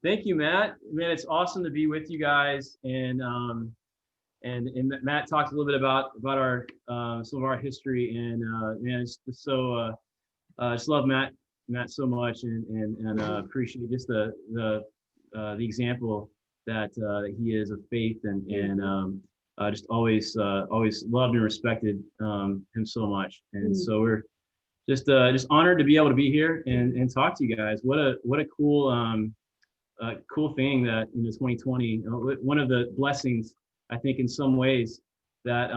Thank you, Matt. Man, it's awesome to be with you guys. And Matt talked a little bit about our some of our history, and man, it's so just love Matt so much, and appreciate just the example that he is of faith, and just always loved and respected him so much. And so we're just honored to be able to be here and talk to you guys. What a cool thing that 2020, one of the blessings I think in some ways that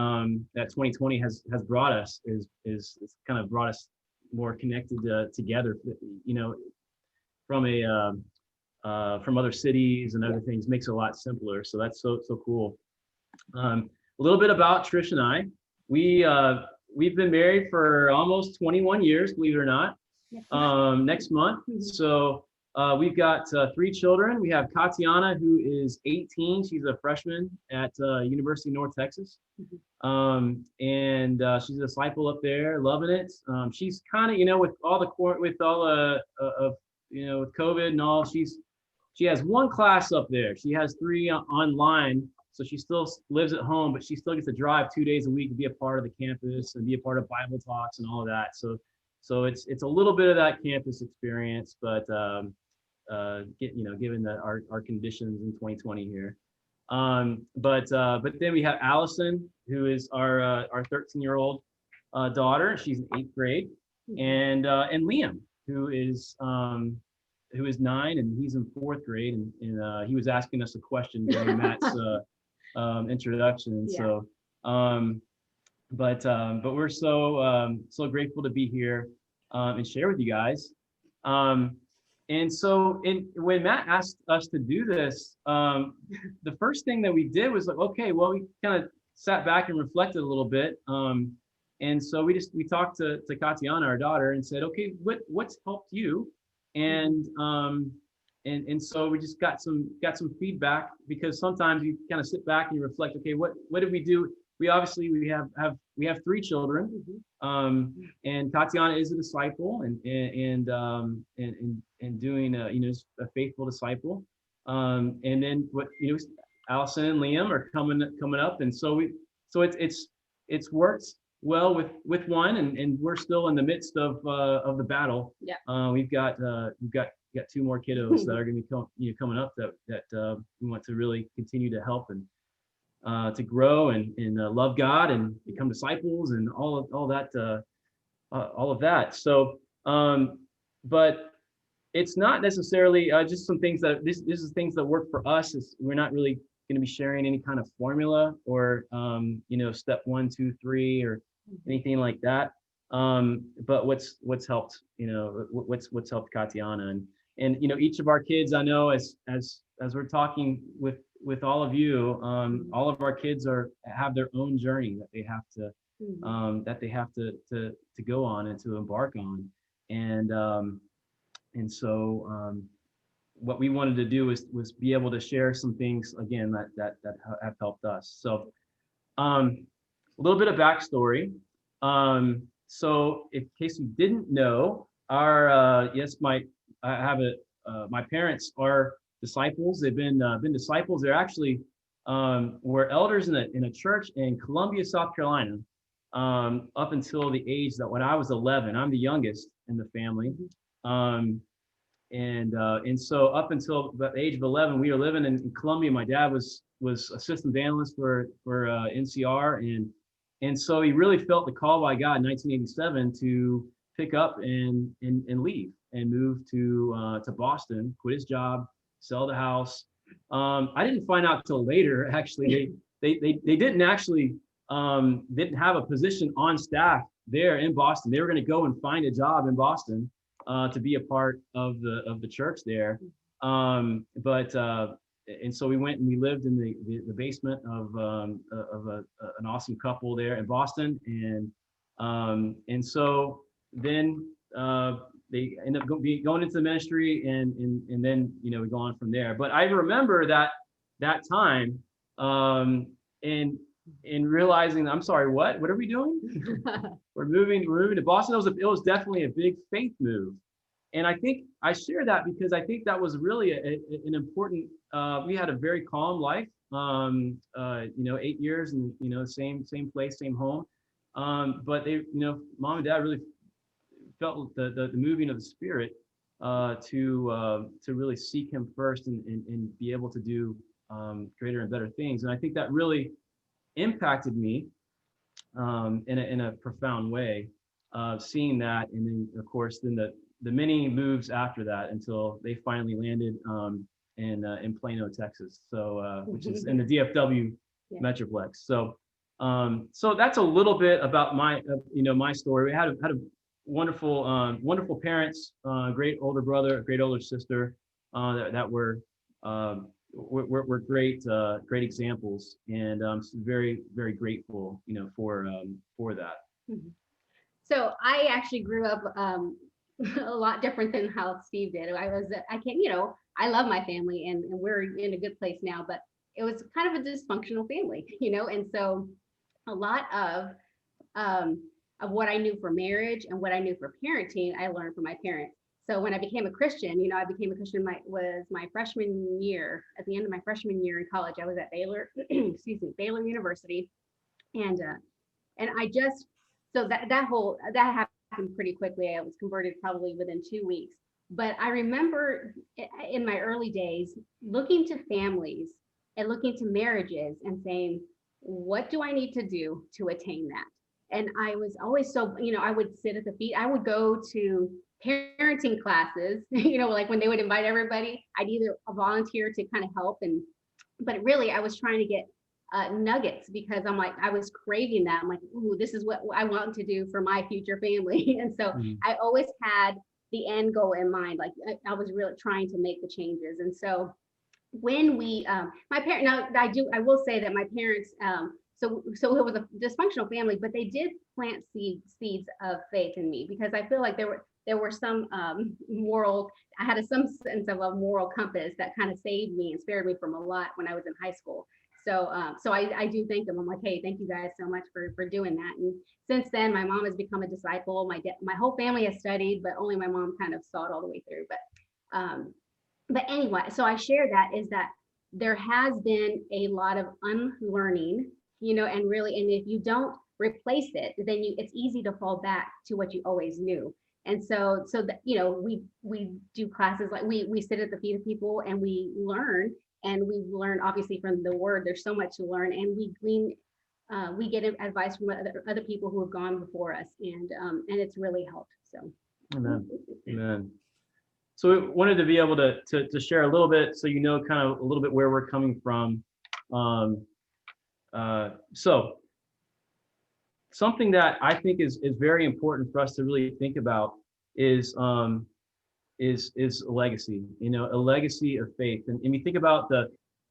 that 2020 has brought us is kind of brought us more connected together, from from other cities and other things, makes it a lot simpler. So that's so cool. A little bit about Trish and I. We've been married for almost 21 years, believe it or not. Next month. So we've got 3 children. We have Katiana, who is 18. She's a freshman at University of North Texas. And she's a disciple up there, loving it. She's kind of, with all with COVID and all, she has 1 class up there. She has 3 online. So she still lives at home, but she still gets to drive 2 days a week to be a part of the campus and be a part of Bible talks and all of that. So it's a little bit of that campus experience, but given that our conditions in 2020 here. But then we have Allison, who is our 13-year-old daughter. She's in 8th grade, and Liam, who is 9, and he's in 4th grade, and he was asking us a question during Matt's introduction. Yeah. So but we're so grateful to be here and share with you guys. And so when Matt asked us to do this, the first thing that we did was like, okay, well, we kind of sat back and reflected a little bit. And so we talked to Katiana, our daughter, and said, okay, what's helped you? And so we just got some feedback, because sometimes you kind of sit back and you reflect, okay, what did we do? We have 3 children, and Tatiana is a disciple and doing a faithful disciple, and then Allison and Liam are coming up, and so it's worked well with one, and we're still in the midst of the battle. Yeah. We've got 2 more kiddos that are going to be coming up that we want to really continue to help and to grow and love God and become disciples and all of that. So, but it's not necessarily just some things that this is things that work for us. We're not really going to be sharing any kind of formula or step 1, 2, 3 or anything like that. But what's helped what's helped Katiana and each of our kids, I know as we're talking with all of you, all of our kids have their own journey that they have to go on and to embark on, and so what we wanted to do was be able to share some things again that have helped us. So a little bit of backstory. So in case you didn't know, my parents are disciples. They've been disciples. They're actually were elders in a church in Columbia, South Carolina, up until the age that when I was 11. I'm the youngest in the family, and so up until the age of 11, we were living in Columbia. My dad was assistant evangelist for NCR, and so he really felt the call by God in 1987 to pick up and leave and move to Boston, quit his job, sell the house. I didn't find out till later. Actually, they didn't actually didn't have a position on staff there in Boston. They were going to go and find a job in Boston to be a part of the church there. And so we went and we lived in the basement of an awesome couple there in Boston, and so then they end up going into the ministry, and then we go on from there. But I remember that time, and realizing, I'm sorry, what are we doing? We're moving to Boston. It was definitely a big faith move. And I think I share that because I think that was really an important. We had a very calm life. 8 years and same place, same home. But they, mom and dad really felt the moving of the Spirit to really seek Him first and be able to do greater and better things. And I think that really impacted me in a profound way, seeing that, and then of course the many moves after that until they finally landed in Plano, Texas, so which is in the DFW Metroplex. So that's a little bit about my story. We had a wonderful parents, great older brother, a great older sister that were great examples, and I'm very, very grateful for that. So I actually grew up a lot different than how Steve did. I love my family, and we're in a good place now, but it was kind of a dysfunctional family, and so a lot of what I knew for marriage and what I knew for parenting, I learned from my parents. So when I became a Christian, I became a Christian was my freshman year. At the end of my freshman year in college, I was at Baylor, Baylor University, and I just so that happened pretty quickly. I was converted probably within 2 weeks. But I remember in my early days looking to families and looking to marriages and saying, what do I need to do to attain that? And I was always so, I would sit at the feet. I would go to parenting classes, like when they would invite everybody, I'd either volunteer to kind of help. But really I was trying to get nuggets, because I was craving that. I'm like, ooh, this is what I want to do for my future family. And so I always had the end goal in mind. Like I was really trying to make the changes. And so when my parents, now I will say that my parents, so it was a dysfunctional family, but they did plant seeds of faith in me, because I feel like there were some I had some sense of a moral compass that kind of saved me and spared me from a lot when I was in high school. So I do thank them. I'm like, hey, thank you guys so much for doing that. And since then, my mom has become a disciple. My whole family has studied, but only my mom kind of saw it all the way through. But anyway, so I share that is that there has been a lot of unlearning, and if you don't replace it, then it's easy to fall back to what you always knew. And so that, we do classes, like we sit at the feet of people and we learn. And we learn obviously from the word. There's so much to learn, and we get advice from other people who have gone before us, and it's really helped. So, Amen. So we wanted to be able to share a little bit, so kind of a little bit where we're coming from. So something that I think is very important for us to really think about is a legacy, a legacy of faith. And we think about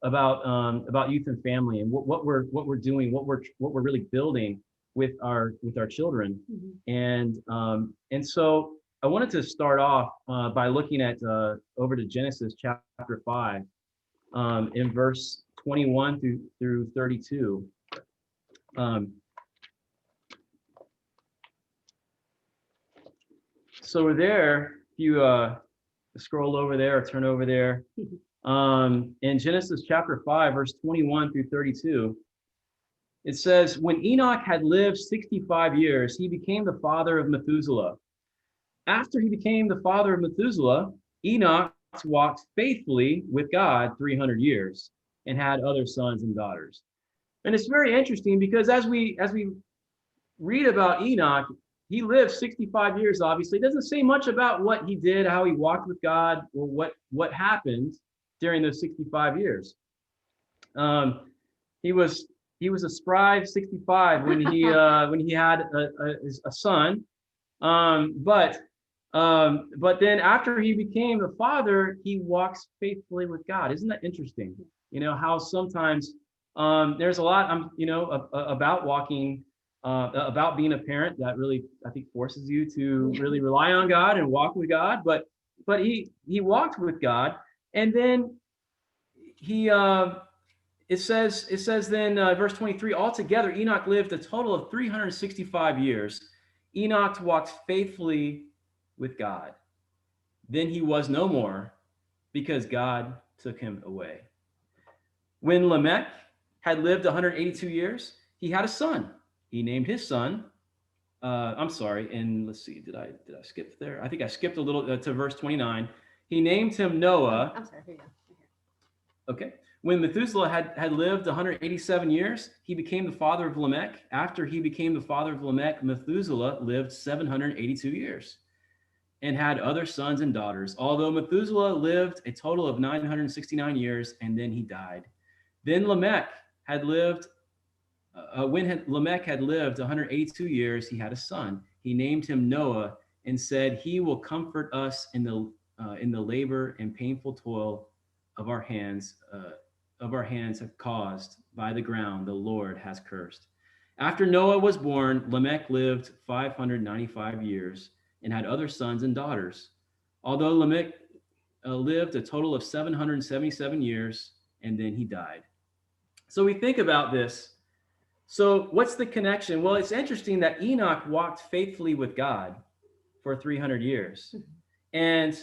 about youth and family, and what we're doing, what we're really building with our children. And so I wanted to start off by looking at over to Genesis chapter 5, in verse 21 through 32. So we're there. If you scroll over there or turn over there, in Genesis chapter 5, verse 21 through 32, it says, when Enoch had lived 65 years, he became the father of Methuselah. After he became the father of Methuselah, Enoch walked faithfully with God 300 years and had other sons and daughters. And it's very interesting, because as we read about Enoch, he lived 65 years, obviously. It doesn't say much about what he did, how he walked with God, or what happened during those 65 years. He was a spry 65 when he had a son. But then after he became a father, he walks faithfully with God. Isn't that interesting? How sometimes there's a lot about walking, about being a parent, that really, I think, forces you to really rely on God and walk with God. But he walked with God, and then it says then, verse 23, altogether Enoch lived a total of 365 years. Enoch walked faithfully with God. Then he was no more, because God took him away. When Lamech had lived 182 years, he had a son. He named his son, I'm sorry, and let's see, did I skip there? I think I skipped a little to verse 29. He named him Noah. I'm sorry, here you go. Okay. When Methuselah had lived 187 years, he became the father of Lamech. After he became the father of Lamech, Methuselah lived 782 years and had other sons and daughters, although Methuselah lived a total of 969 years, and then he died. Then Lamech had lived, Lamech had lived 182 years, he had a son. He named him Noah and said, he will comfort us in the labor and painful toil of our hands have caused by the ground the Lord has cursed. After Noah was born, Lamech lived 595 years and had other sons and daughters. Although Lamech lived a total of 777 years, and then he died. So we think about this. So what's the connection? Well, it's interesting that Enoch walked faithfully with God for 300 years. And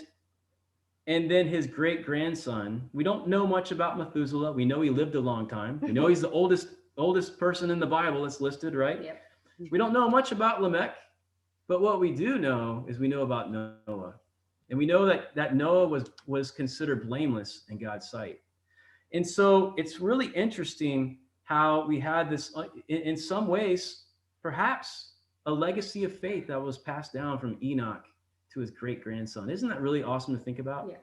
then his great-grandson, we don't know much about Methuselah. We know he lived a long time. We know he's the oldest person in the Bible that's listed, right? Yep. We don't know much about Lamech, but what we do know is we know about Noah. And we know that Noah was considered blameless in God's sight. And so it's really interesting how we had this, in some ways, perhaps a legacy of faith that was passed down from Enoch to his great-grandson. Isn't that really awesome to think about? Yeah.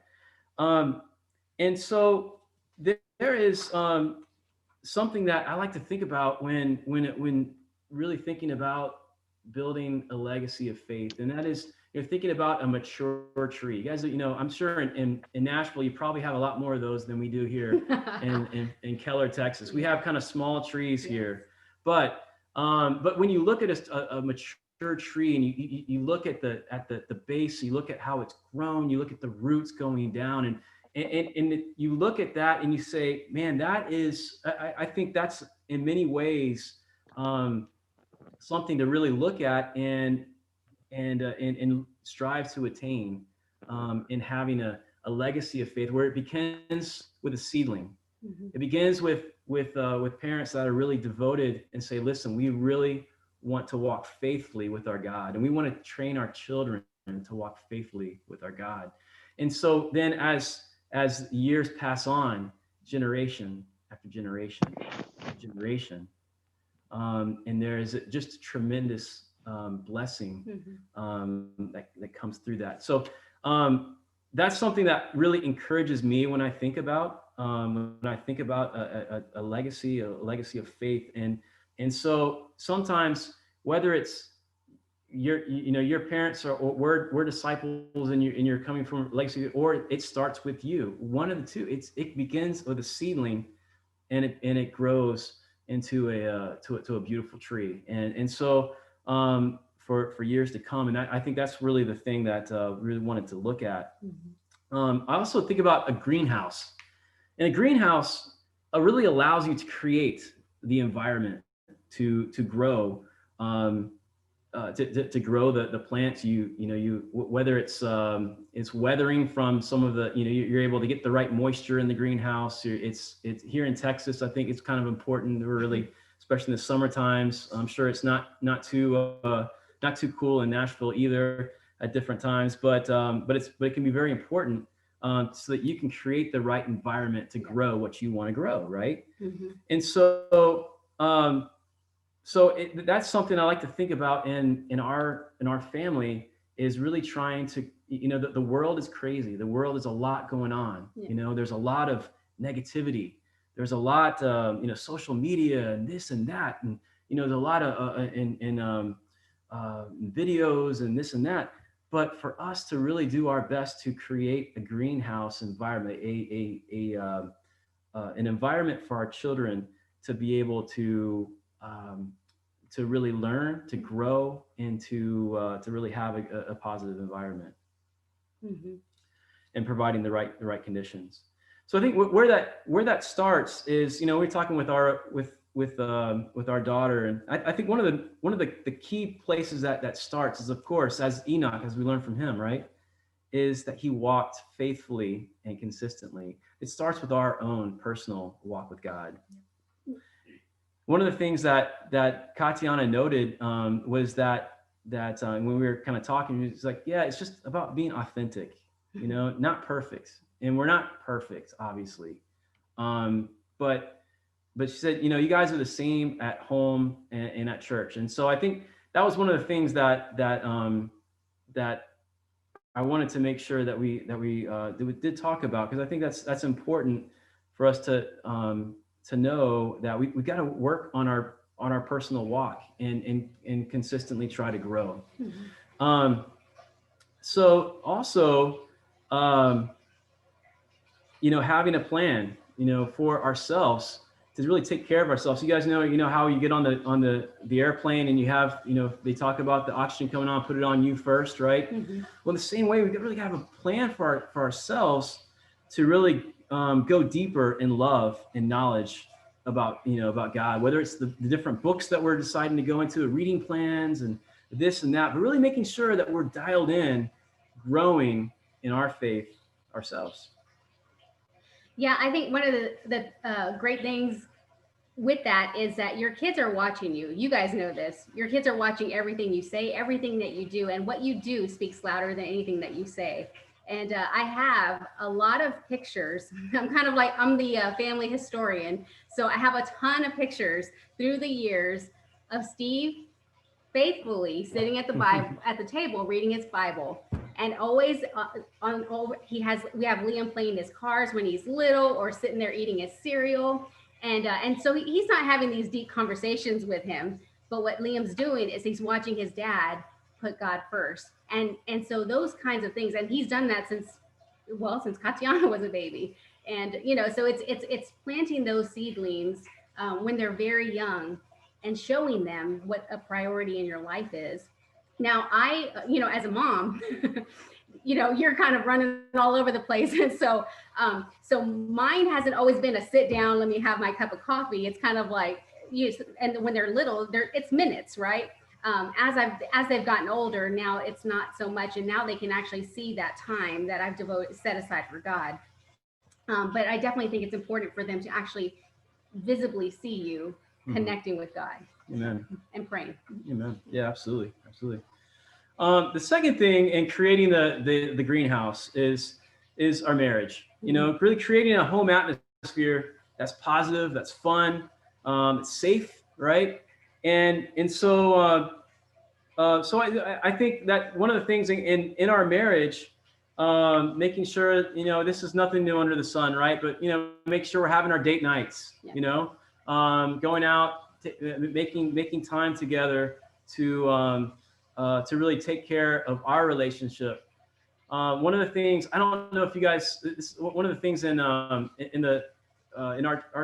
And so there is something that I like to think about when really thinking about building a legacy of faith, and that is, you're thinking about a mature tree. You guys, I'm sure in Nashville, you probably have a lot more of those than we do here in Keller, Texas. We have kind of small trees here, but when you look at a mature tree and you look at the base, you look at how it's grown, you look at the roots going down, and you look at that and you say, man, that is, I think that's in many ways something to really look at and strive to attain in having a legacy of faith, where it begins with a seedling. Mm-hmm. It begins with parents that are really devoted and say, listen, we really want to walk faithfully with our God, and we want to train our children to walk faithfully with our God. And so then as years pass on, generation after generation after generation, and there is just a tremendous blessing that comes through that. So that's something that really encourages me when I think about a legacy of faith. And so sometimes, whether it's your parents or we're disciples and you're coming from legacy, or it starts with you, one of the two. It begins with a seedling, and it grows into a beautiful tree. And so for years to come. And I think that's really the thing that really wanted to look at. Mm-hmm. I also think about a greenhouse. And a greenhouse really allows you to create the environment to grow, to grow the plants. Whether it's weathering from some of the, you're able to get the right moisture in the greenhouse. It's here in Texas, I think it's kind of important. We're really, especially in the summer times. I'm sure it's not too cool in Nashville either at different times, but it can be very important so that you can create the right environment to grow what you want to grow, right? Mm-hmm. And so that's something I like to think about in our family, is really trying to, the world is crazy. The world is a lot going on. Yeah. There's a lot of negativity. There's a lot, social media and this and that, and there's a lot of videos and this and that. But for us to really do our best to create a greenhouse environment, an environment for our children to be able to really learn, to grow, and to really have a positive environment, mm-hmm. and providing the right conditions. So I think where that starts is, we're talking with our daughter, and I think one of the key places that starts is, of course, as Enoch, as we learned from him, right, is that he walked faithfully and consistently. It starts with our own personal walk with God. One of the things that Katiana noted was that when we were kind of talking, it's like, yeah, it's just about being authentic, not perfect, and we're not perfect, obviously, but she said, you guys are the same at home and at church, and so I think that was one of the things that I wanted to make sure that we did talk about, because I think that's important for us to know that we got to work on our personal walk and consistently try to grow. Mm-hmm. So also, having a plan, for ourselves to really take care of ourselves. You guys know how you get on the airplane and you have, they talk about the oxygen coming on, put it on you first, right? Mm-hmm. Well, the same way, we really got to have a plan for ourselves to really go deeper in love and knowledge about God, whether it's the different books that we're deciding to go into, reading plans and this and that, but really making sure that we're dialed in, growing in our faith ourselves. Yeah, I think one of the great things with that is that your kids are watching you. You guys know this. Your kids are watching everything you say, everything that you do, and what you do speaks louder than anything that you say. And I have a lot of pictures. I'm kind of like, I'm the family historian. So I have a ton of pictures through the years of Steve faithfully sitting at the Bible at the table reading his Bible, and always we have Liam playing his cards when he's little, or sitting there eating his cereal, and so he's not having these deep conversations with him, but what Liam's doing is he's watching his dad put God first, and so those kinds of things, and he's done that since Katiana was a baby, and so it's planting those seedlings when they're very young, and showing them what a priority in your life is. Now, I, as a mom, you're kind of running all over the place. And so mine hasn't always been a sit down, let me have my cup of coffee. It's kind of like, and when they're little, it's minutes, right? As they've gotten older, now it's not so much. And now they can actually see that time that I've set aside for God. But I definitely think it's important for them to actually visibly see you connecting with God. Amen. And praying. Amen. Yeah, absolutely. The second thing in creating the greenhouse is our marriage. Really creating a home atmosphere that's positive, that's fun, it's safe, right? And so I think that one of the things in our marriage, making sure this is nothing new under the sun, right? But make sure we're having our date nights. Yeah. Going out, making time together to really take care of our relationship. One of the things, I don't know if you guys, one of the things in our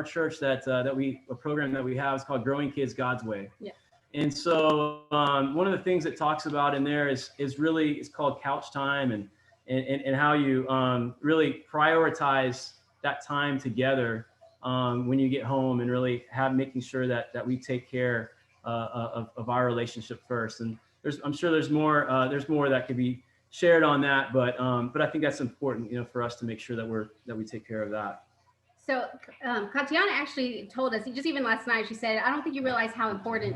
church a program that we have is called Growing Kids God's Way. Yeah. And so one of the things it talks about in there is really, it's called couch time, and how you really prioritize that time together when you get home, and really making sure that we take care of our relationship first. And I'm sure there's more that could be shared on that, but I think that's important, for us to make sure that we take care of that. So Katiana actually told us, just even last night, she said, I don't think you realize how important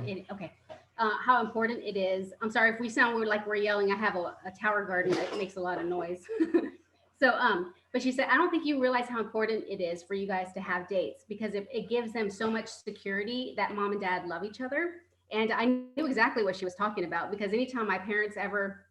how important it is. I'm sorry if we sound like we're yelling. I have a tower garden that makes a lot of noise. So, but she said, I don't think you realize how important it is for you guys to have dates, because it gives them so much security that mom and dad love each other. And I knew exactly what she was talking about, because anytime my parents ever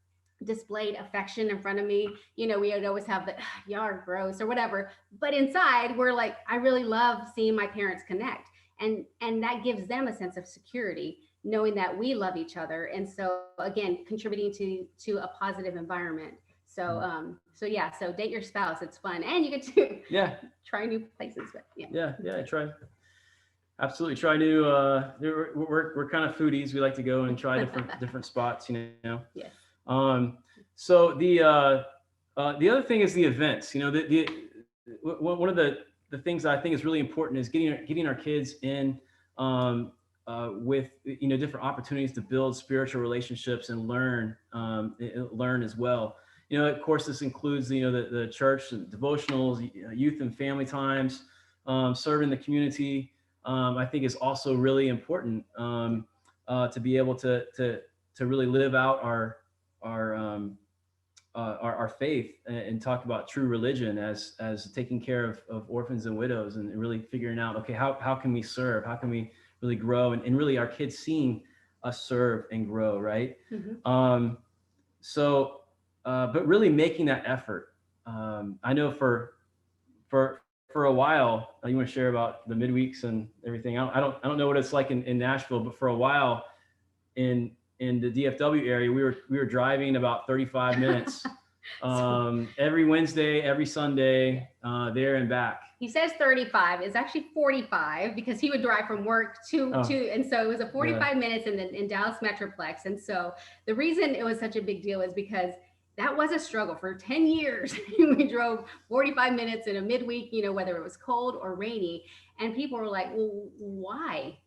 displayed affection in front of me, we would always have the y'all are gross or whatever, but inside we're like, I really love seeing my parents connect, and that gives them a sense of security, knowing that we love each other, and so again, contributing to a positive environment. So so date your spouse, it's fun, and you get to try new places. But try absolutely try new we're kind of foodies. We like to go and try different spots, Yes. So the other thing is the events. One of the things that I think is really important is getting our kids in with different opportunities to build spiritual relationships and learn as well. of course, this includes, the church and devotionals, youth and family times, serving the community. I think is also really important to be able to really live out our our faith and talk about true religion as taking care of orphans and widows, and really figuring out, okay, how can we serve? How can we really grow? And really our kids seeing us serve and grow, right? Mm-hmm. But really making that effort. I know for a while, you want to share about the midweeks and everything. I don't know what it's like in Nashville, but for a while in the DFW area, we were driving about 35 minutes every Wednesday, every Sunday, there and back. He says 35. It's actually 45 because he would drive from work to, and so it was a 45 minutes in Dallas Metroplex. And so the reason it was such a big deal is because that was a struggle for 10 years. We drove 45 minutes in a midweek, whether it was cold or rainy. And people were like, well, why?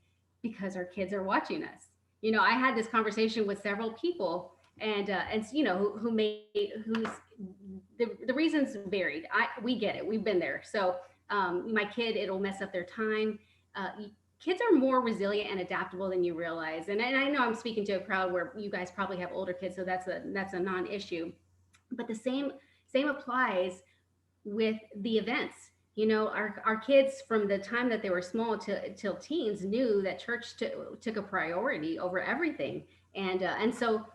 Because our kids are watching us. I had this conversation with several people, and who's the reasons varied. We get it. We've been there. So my kid, it'll mess up their time. Kids are more resilient and adaptable than you realize. And I know I'm speaking to a crowd where you guys probably have older kids, so that's a non-issue. But the same applies with the events. Our kids, from the time that they were small till teens, knew that church took a priority over everything. And so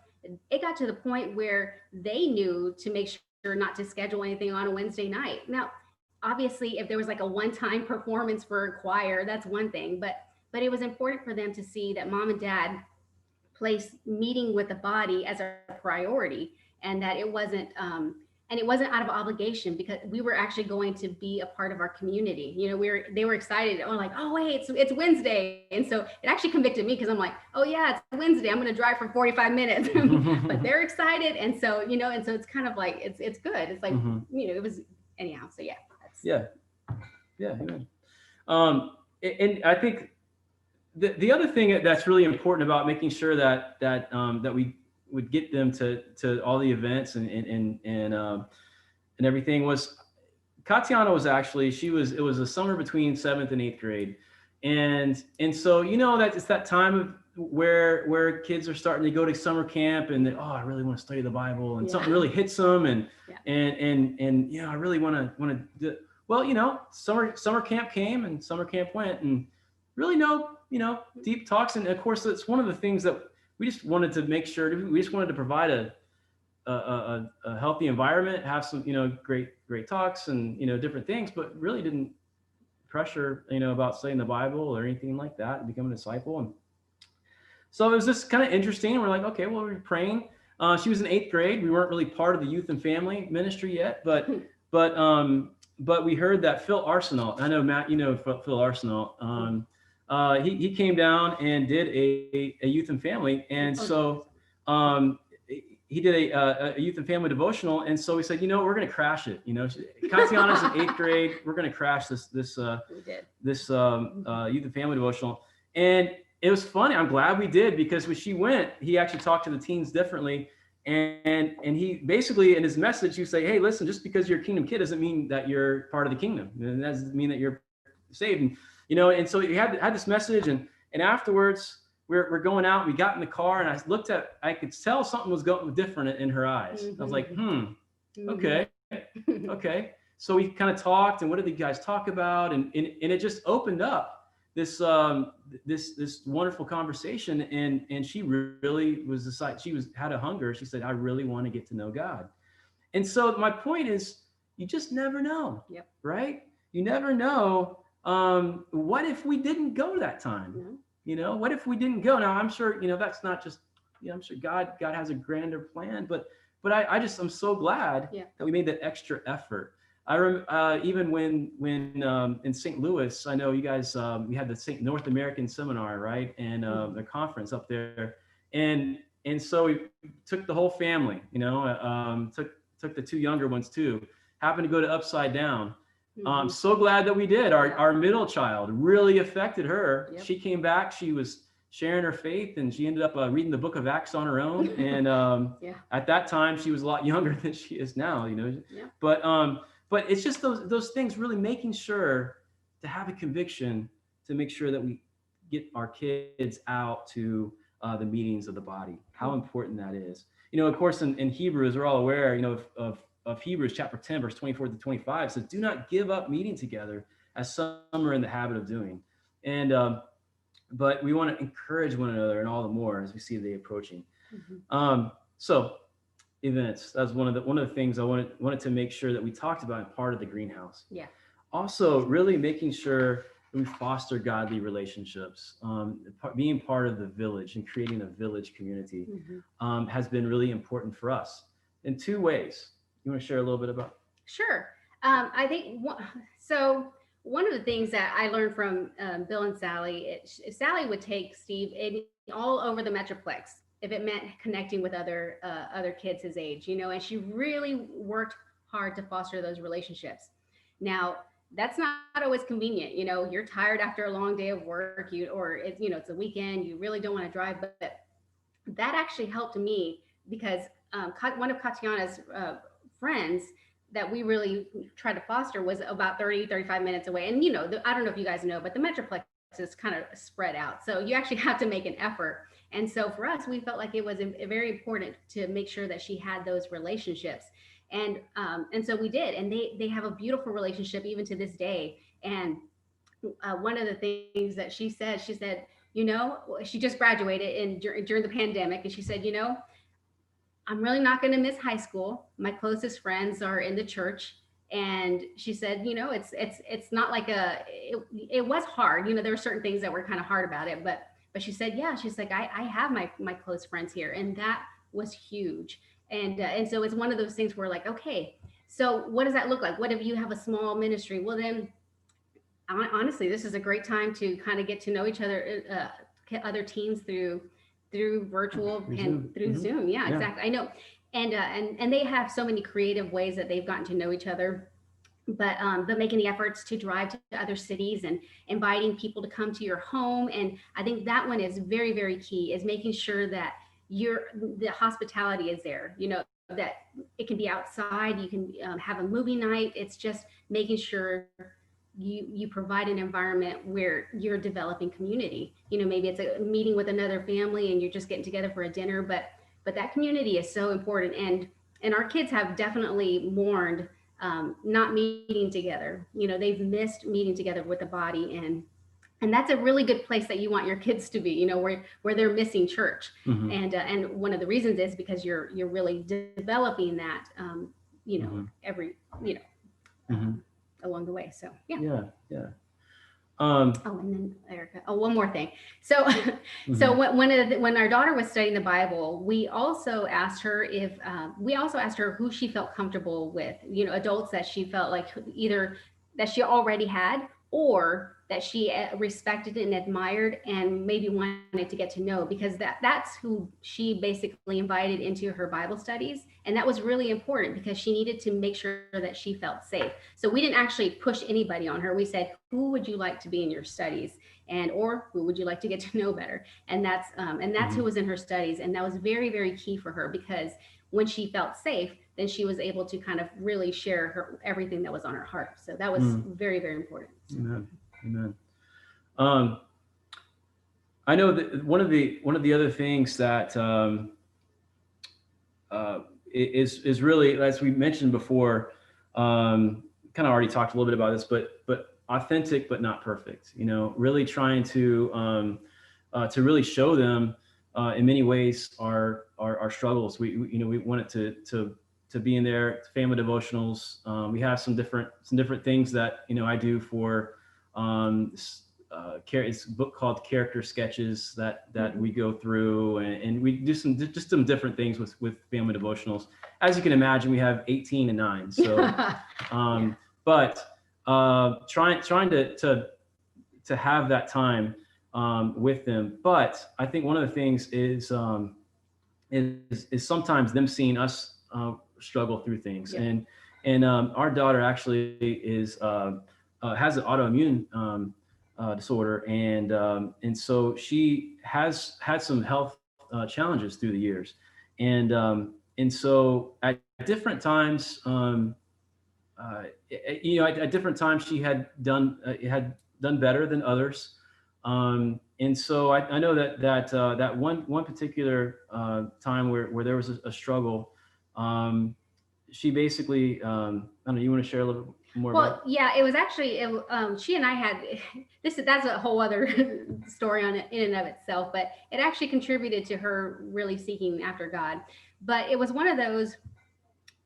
it got to the point where they knew to make sure not to schedule anything on a Wednesday night. Now, obviously, if there was like a one-time performance for a choir, that's one thing, but it was important for them to see that mom and dad placed meeting with the body as a priority, and that it wasn't out of obligation, because we were actually going to be a part of our community. They were excited. Oh, like, oh wait, it's Wednesday. And so it actually convicted me, because I'm like, oh yeah, it's Wednesday. I'm going to drive for 45 minutes, but they're excited. And so, and so it's kind of like, it's good. It's like, it was anyhow. So yeah. Yeah. And I think the other thing that's really important about making sure that we would get them to all the events and everything was, Katiana was actually, it was a summer between 7th and 8th grade. And so, that it's that time of where kids are starting to go to summer camp, and I really want to study the Bible, and something really hits them. And I really want to do, well, summer camp came and summer camp went, and really deep talks. And of course, it's one of the things that we just wanted to make sure, we just wanted to provide a healthy environment, have some, great talks and, different things, but really didn't pressure, about studying the Bible or anything like that, and becoming a disciple. And so it was just kind of interesting. We're like, okay, well, we're praying. She was in 8th grade. We weren't really part of the youth and family ministry yet, but we heard that Phil Arsenal, I know Matt, Phil Arsenal, he came down and did a youth and family. And so he did a youth and family devotional. And so we said, we're going to crash it. Katiana's in 8th grade. We're going to crash this youth and family devotional. And it was funny. I'm glad we did, because when she went, he actually talked to the teens differently. And he basically, in his message, you say, hey, listen, just because you're a kingdom kid doesn't mean that you're part of the kingdom. And that doesn't mean that you're saved. And, and so he had this message, and afterwards we're going out, we got in the car, and I could tell something was going different in her eyes. I was like, okay. So we kind of talked, and what did you guys talk about? And it just opened up this wonderful conversation. And she really had a hunger. She said, I really want to get to know God. And so my point is, you just never know, right? You never know. What if we didn't go that time? What if we didn't go? Now, I'm sure, that's not just, I'm sure God has a grander plan, but I'm so glad that we made that extra effort. I even when in St. Louis, I know you guys, we had the North American seminar, right? And the conference up there. And so we took the whole family, took the 2 younger ones too, happened to go to Upside Down. I'm so glad that we did. Our middle child really affected her. She came back. She was sharing her faith, and she ended up reading the book of Acts on her own. And Yeah. at that time, she was a lot younger than she is now, you know. Yeah. But it's just those things, really making sure to have a conviction to make sure that we get our kids out to the meetings of the body, how important that is. You know, of course, in Hebrews, we're all aware, you know, of Hebrews chapter 10, verse 24 to 25 says, do not give up meeting together as some are in the habit of doing. And but we want to encourage one another, and all the more as we see the day approaching. So events, that's one of the things I wanted to make sure that we talked about in part of the greenhouse. Yeah. Also, really making sure that we foster godly relationships, being part of the village and creating a village community has been really important for us in two ways. You want to share a little bit about? Sure. I think so. One of the things that I learned from Bill and Sally, Sally would take Steve all over the Metroplex if it meant connecting with other kids his age, you know, and she really worked hard to foster those relationships. Now, that's not always convenient. You know, you're tired after a long day of work, or it's, you know, it's a weekend, you really don't want to drive, but that actually helped me because one of Katiana's friends that we really tried to foster was about 35 minutes away. And, you know, I don't know if you guys know, but the Metroplex is kind of spread out. So you actually have to make an effort. And so for us, we felt like it was very important to make sure that she had those relationships. And so we did. And they have a beautiful relationship even to this day. And one of the things that she said, you know, she just graduated during the pandemic. And she said, you know, I'm really not going to miss high school. My closest friends are in the church. And she said, you know, it's not like it was hard. You know, there were certain things that were kind of hard about it, but she said, yeah, she's like, I have my close friends here. And that was huge. And so it's one of those things where like, okay, so what does that look like? What if you have a small ministry? Well, then honestly, this is a great time to kind of get to know each other, other teens through virtual and through Zoom. Yeah, exactly. I know. And they have so many creative ways that they've gotten to know each other, but making the efforts to drive to other cities and inviting people to come to your home. And I think that one is very, very key, is making sure that the hospitality is there, you know, that it can be outside, you can have a movie night. It's just making sure you provide an environment where you're developing community. You know, maybe it's a meeting with another family and you're just getting together for a dinner, but that community is so important. And our kids have definitely mourned not meeting together. You know, they've missed meeting together with the body, and that's a really good place that you want your kids to be, you know, where they're missing church. And one of the reasons is because you're really developing that, you know, every, you know, along the way. So yeah. And then Erica. Oh, one more thing. So, so when our daughter was studying the Bible, we also asked her who she felt comfortable with. You know, adults that she felt like either that she already had, or that she respected and admired and maybe wanted to get to know, because that's who she basically invited into her Bible studies. And that was really important because she needed to make sure that she felt safe. So we didn't actually push anybody on her. We said, who would you like to be in your studies? Or who would you like to get to know better? And that's who was in her studies. And that was very, very key for her, because when she felt safe, then she was able to kind of really share everything that was on her heart. So that was very, very important. So. Amen. I know that one of the other things that is really, as we mentioned before, kind of already talked a little bit about this, but authentic but not perfect. You know, really trying to really show them in many ways our struggles. We wanted to be in there, family devotionals. We have some different things that, you know, I do for it's a book called Character Sketches that we go through, and we do some different things with family devotionals. As you can imagine, we have 18 and 9. So, but trying to have that time with them. But I think one of the things is sometimes them seeing us struggle through things, and our daughter actually has an autoimmune disorder, and so she has had some health challenges through the years, and so at different times, at different times she had done better than others, and so I know that one particular time where there was a struggle. She basically, I don't know. You want to share a little bit more Well, about? yeah, it was actually she and I had that's a whole other story on it in and of itself, but it actually contributed to her really seeking after God. But it was one of those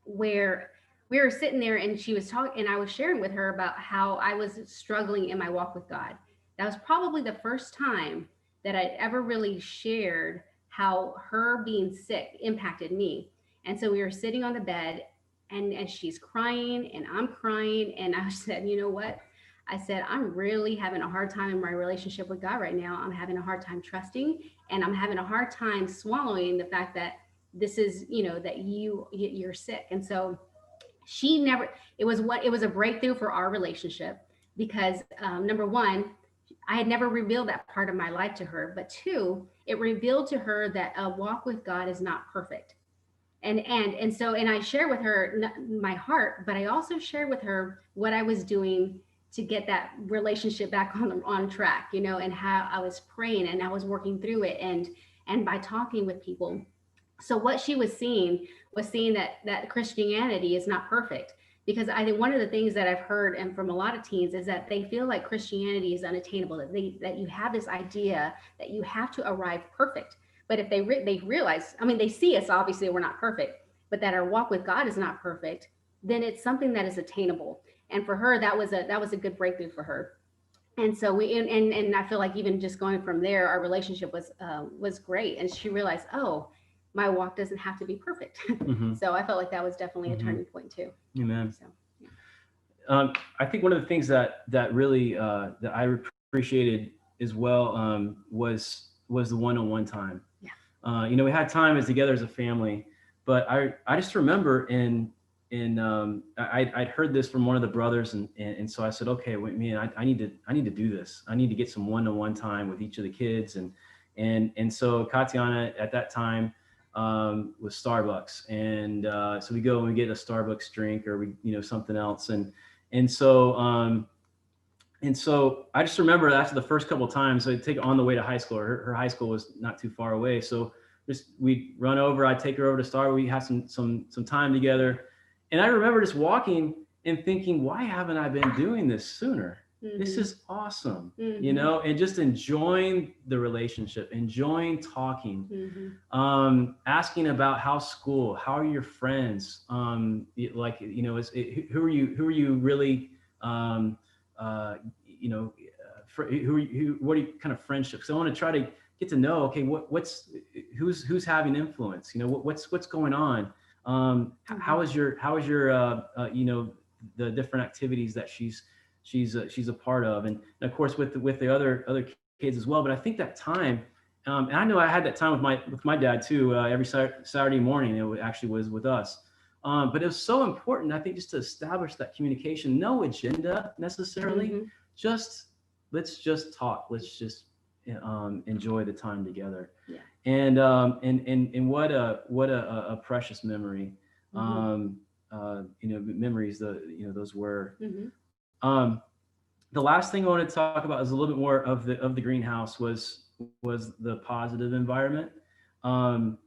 where we were sitting there and she was talking and I was sharing with her about how I was struggling in my walk with God. That was probably the first time that I'd ever really shared how her being sick impacted me. And so we were sitting on the bed and she's crying and I'm crying and I said, "You know what? I said, I'm really having a hard time in my relationship with God right now. I'm having a hard time trusting and I'm having a hard time swallowing the fact that this is, that you're sick." And so she never it was a breakthrough for our relationship because number one, I had never revealed that part of my life to her, but two, it revealed to her that a walk with God is not perfect. And I shared with her my heart, but I also shared with her what I was doing to get that relationship back on track, and how I was praying and I was working through it, and by talking with people. So what she was seeing that Christianity is not perfect, because I think one of the things that I've heard and from a lot of teens is that they feel like Christianity is unattainable, that you have this idea that you have to arrive perfect. But if they realize, I mean, they see us, obviously we're not perfect, but that our walk with God is not perfect, then it's something that is attainable. And for her, that was a good breakthrough for her. And so and I feel like even just going from there, our relationship was great. And she realized, oh, my walk doesn't have to be perfect. Hmm. So I felt like that was definitely a Hmm. turning point too. Amen. So yeah. I think one of the things that really that I appreciated as well, was the one-on-one time. Yeah. We had time as together as a family, but I just remember I'd heard this from one of the brothers, and so I said, okay, wait, man, I need to do this. I need to get some one-on-one time with each of the kids, and so Katiana at that time was Starbucks, and so we go and we get a Starbucks drink, or we something else, and so I just remember after the first couple of times, so I'd take on the way to high school. Her high school was not too far away, so just we'd run over. I'd take her over to Starbucks. We have some time together, and I remember just walking and thinking, why haven't I been doing this sooner? This is awesome, and just enjoying the relationship, enjoying talking, asking about how's school, how are your friends, who are you really, what are you kind of friendships? So I want to try to get to know, okay, who's having influence, what's going on, how is your the different activities that she's a part of, and of course with the other kids as well. But I think that time, and I know I had that time with my dad too. Every Saturday morning, it actually was with us. But it was so important, I think, just to establish that communication. No agenda necessarily. Just let's just talk. Let's just enjoy the time together. Yeah. And what a precious memory. Memories. Those were. The last thing I wanted to talk about is a little bit more of the greenhouse was the positive environment, and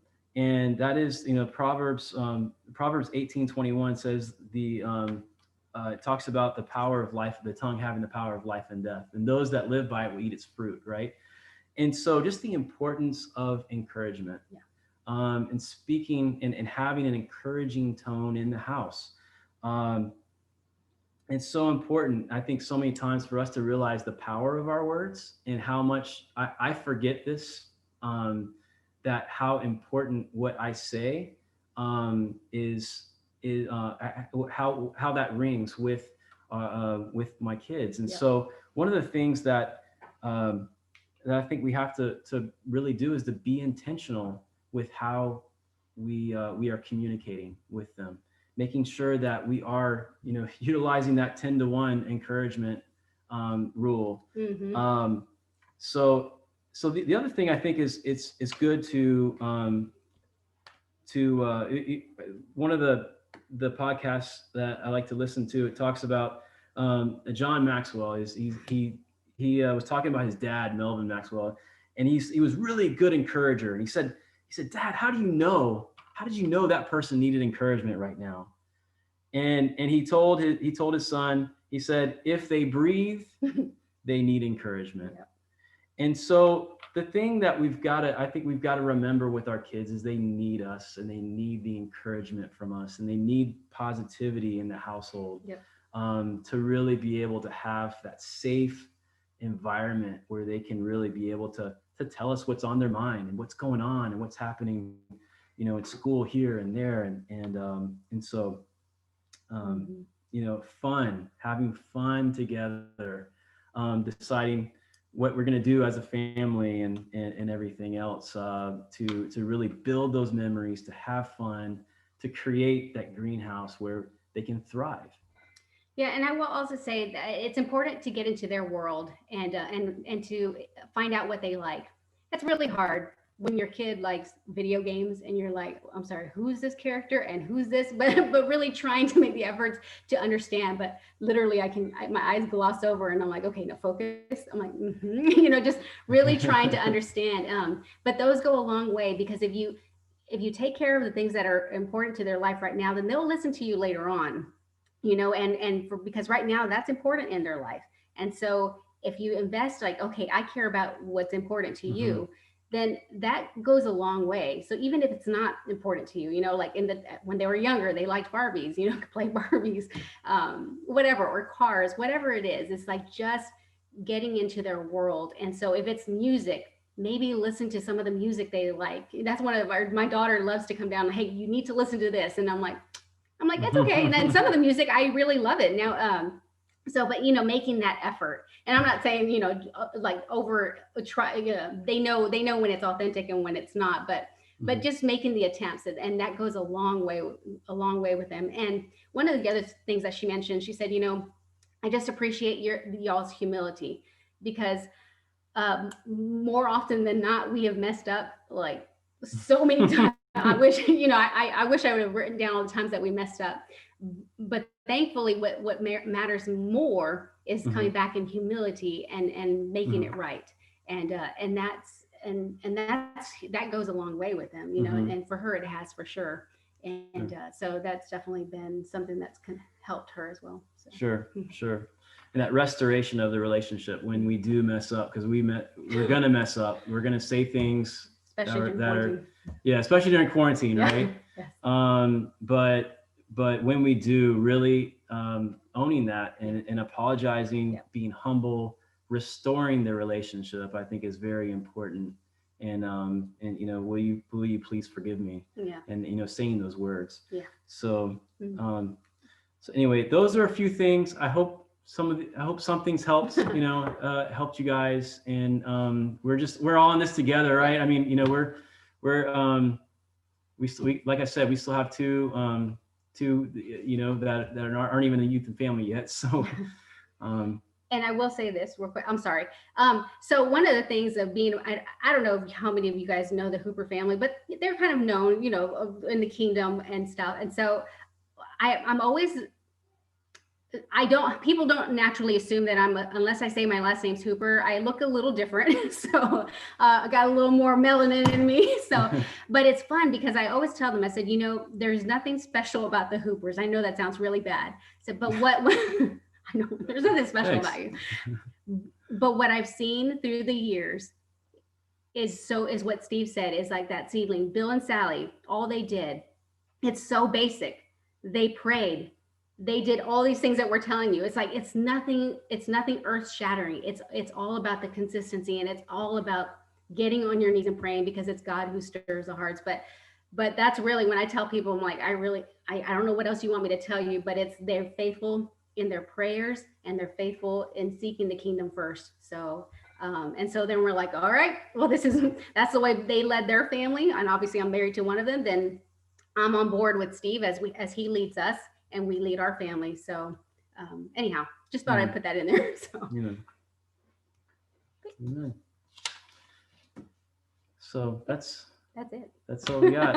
that is Proverbs 18:21 says it talks about the power of life, the tongue having the power of life and death, and those that live by it will eat its fruit, right? And so just the importance of encouragement, and speaking and having an encouraging tone in the house. It's so important, I think, so many times for us to realize the power of our words and how much I forget this, that how important what I say is how that rings with my kids. And so one of the things that I think we have to really do is to be intentional with how we are communicating with them, making sure that we are utilizing that 10-to-1 encouragement, rule. Mm-hmm. So the other thing I think is it's good one of the podcasts that I like to listen to, it talks about John Maxwell. He was talking about his dad, Melvin Maxwell, and he was really a good encourager. And he said, Dad, how did you know that person needed encouragement right now? And he told his son, he said, if they breathe, they need encouragement. Yep. And so the thing that I think we've got to remember with our kids is they need us, and they need the encouragement from us, and they need positivity in the household. Yep. To really be able to have that safe environment where they can really be able to tell us what's on their mind and what's going on and what's happening, at school here and there. And so, having fun together, deciding what we're going to do as a family and everything else, to really build those memories, to have fun, to create that greenhouse where they can thrive. Yeah, and I will also say that it's important to get into their world and to find out what they like. That's really hard when your kid likes video games and you're like, I'm sorry, who's this character and who's this? But really trying to make the efforts to understand. But literally, my eyes gloss over and I'm like, okay, no, focus. I'm like, just really trying to understand. But those go a long way, because if you take care of the things that are important to their life right now, then they'll listen to you later on, because right now that's important in their life. And so if you invest, like, okay, I care about what's important to you, then that goes a long way. So even if it's not important to you, like when they were younger, they liked Barbies, could play Barbies, whatever, or cars, whatever it is, it's like just getting into their world. And so if it's music, maybe listen to some of the music they like. That's my daughter loves to come down and, hey, you need to listen to this. And I'm like, it's okay. And then some of the music, I really love it now. But making that effort, and I'm not saying, like over try, they know when it's authentic and when it's not, but just making the attempts, and that goes a long way with them. And one of the other things that she mentioned, she said, I just appreciate y'all's humility, because more often than not, we have messed up like so many times. I wish, I wish I would have written down all the times that we messed up. But thankfully, what matters more is coming back in humility and making it right. And that goes a long way with them, and for her, it has for sure. And so that's definitely been something that's helped her as well. So. Sure. And that restoration of the relationship when we do mess up, because we're going to mess up. We're going to say things especially during quarantine, right? Yes. But when we do, really owning that and apologizing, being humble, restoring the relationship, I think is very important. And will you please forgive me? Yeah. And saying those words. Yeah. So so anyway, those are a few things. I hope some things helped, helped you guys. And we're all in this together, right? I mean, we like I said, we still have two that aren't even a youth and family yet. So and I will say this real quick. I'm sorry. So one of the things of being, I don't know how many of you guys know the Hooper family, but they're kind of known, in the kingdom and stuff. And so I'm always, people don't naturally assume that unless I say my last name's Hooper, I look a little different. So I got a little more melanin in me. So, but it's fun because I always tell them, I said, there's nothing special about the Hoopers. I know that sounds really bad. So, but what I know there's nothing special about you. But what I've seen through the years is what Steve said, is like that seedling, Bill and Sally, all they did, it's so basic. They prayed. They did all these things that we're telling you. It's like, it's nothing earth shattering. It's all about the consistency, and it's all about getting on your knees and praying, because it's God who stirs the hearts. But that's really, when I tell people, I'm like, I don't know what else you want me to tell you, but they're faithful in their prayers, and they're faithful in seeking the kingdom first. So, and so then we're like, all right, well, that's the way they led their family. And obviously I'm married to one of them. Then I'm on board with Steve as he leads us and we lead our family. So Anyhow, just thought I'd put that in there. So. Amen. So that's it. That's all we got.